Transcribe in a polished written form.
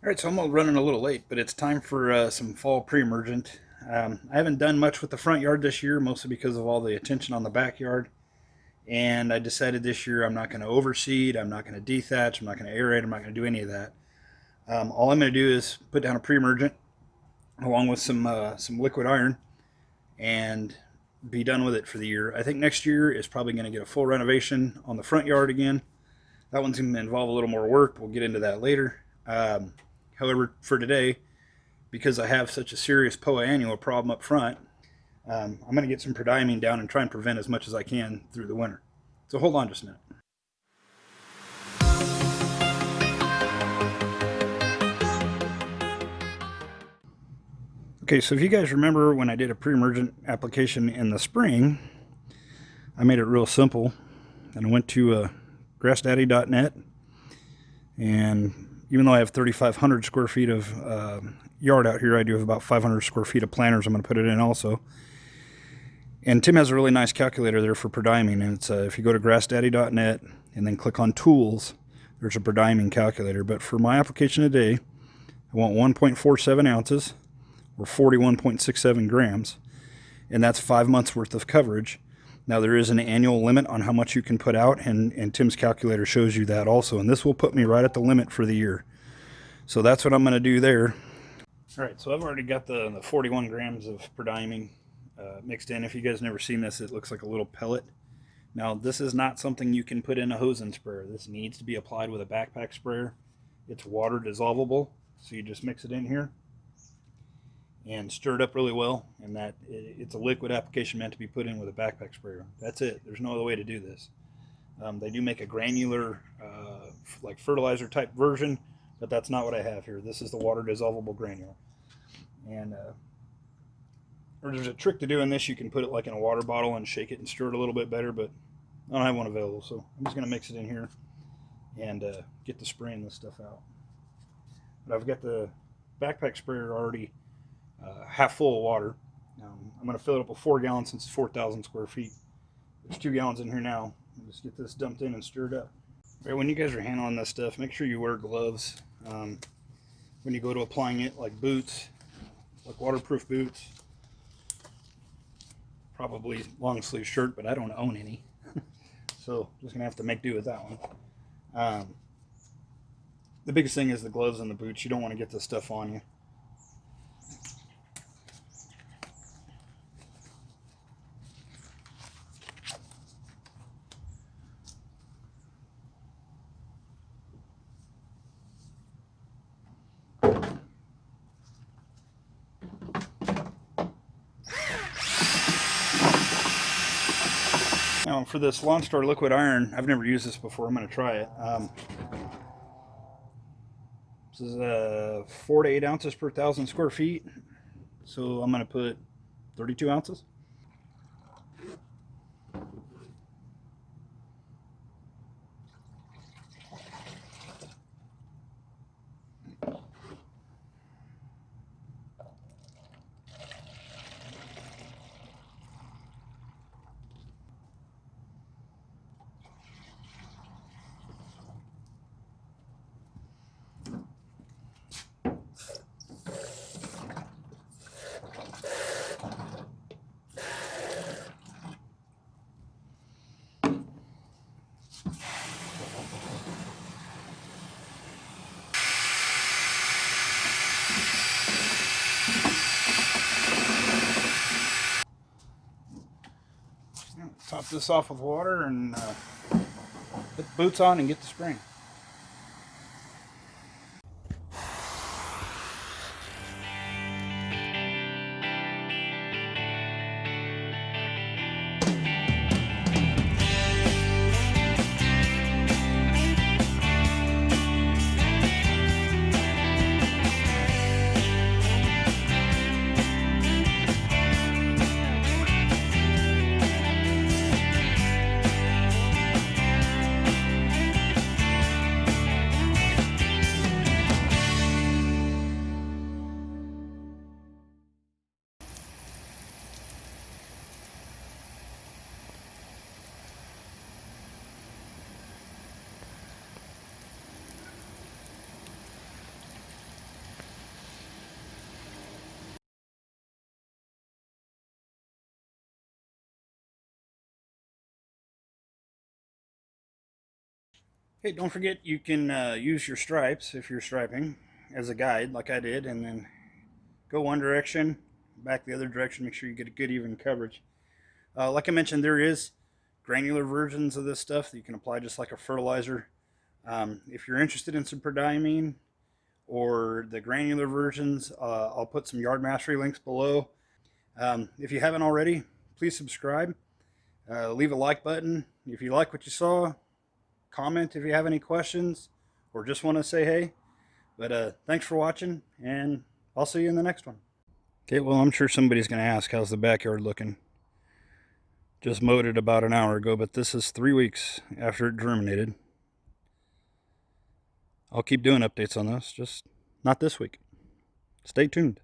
All right, so I'm running a little late, but it's time for some fall pre-emergent. I haven't done much with the front yard this year, mostly because of all the attention on the backyard. And I decided this year I'm not going to overseed, I'm not going to dethatch, I'm not going to aerate, I'm not going to do any of that. All I'm going to do is put down a pre-emergent along with some liquid iron and be done with it for the year. I think next year is probably going to get a full renovation on the front yard again. That one's going to involve a little more work. We'll get into that later. However, for today, because I have such a serious Poa Annua problem up front, I'm going to get some Prodiamine down and try and prevent as much as I can through the winter. So hold on just a minute. Okay, so if you guys remember when I did a pre-emergent application in the spring, I made it real simple. And I went to grassdaddy.net, and even though I have 3,500 square feet of yard out here, I do have about 500 square feet of planters I'm going to put it in also. And Tim has a really nice calculator there for Prodiamine, and it's if you go to grassdaddy.net and then click on Tools, there's a Prodiamine calculator. But for my application today, I want 1.47 ounces, or 41.67 grams, and that's 5 months worth of coverage. Now there is an annual limit on how much you can put out, and Tim's calculator shows you that also, and this will put me right at the limit for the year. So that's what I'm going to do there. All right, so I've already got the 41 grams of Prodiamine mixed in. If you guys never seen this, it looks like a little pellet. Now this is not something you can put in a hose and sprayer. This needs to be applied with a backpack sprayer. It's water dissolvable, so you just mix it in here and stir it up really well, and that it's a liquid application meant to be put in with a backpack sprayer. That's it. There's no other way to do this. They do make a granular like fertilizer type version, but that's not what I have here. This is the water dissolvable granule. And or there's a trick to doing this. You can put it like in a water bottle and shake it and stir it a little bit better, but I don't have one available, so I'm just going to mix it in here and get the spraying this stuff out. But I've got the backpack sprayer already half full of water. I'm going to fill it up with 4 gallons since it's 4,000 square feet. There's 2 gallons in here now. I'll just get this dumped in and stirred up. All right, when you guys are handling this stuff, make sure you wear gloves when you go to applying it, like boots, like waterproof boots. Probably long sleeve shirt, but I don't own any. So just going to have to make do with that one. The biggest thing is the gloves and the boots. You don't want to get this stuff on you. Now for this Lawnstar Liquid Iron, I've never used this before. I'm going to try it. This is 4 to 8 ounces per 1,000 square feet. So I'm going to put 32 ounces. Top this off with water and put the boots on and get the spraying. Hey, don't forget you can use your stripes if you're striping as a guide like I did, and then go one direction, back the other direction, make sure you get a good even coverage. Like I mentioned, there is granular versions of this stuff that you can apply just like a fertilizer. If you're interested in some Prodiamine or the granular versions, I'll put some yard mastery links below. If you haven't already, please subscribe. Leave a like button if you like what you saw. Comment if you have any questions or just want to say hey. But thanks for watching, and I'll see you in the next one. Okay, well, I'm sure somebody's going to ask, how's the backyard looking? Just mowed it about an hour ago, but this is 3 weeks after it germinated. I'll keep doing updates on this, just not this week. Stay tuned.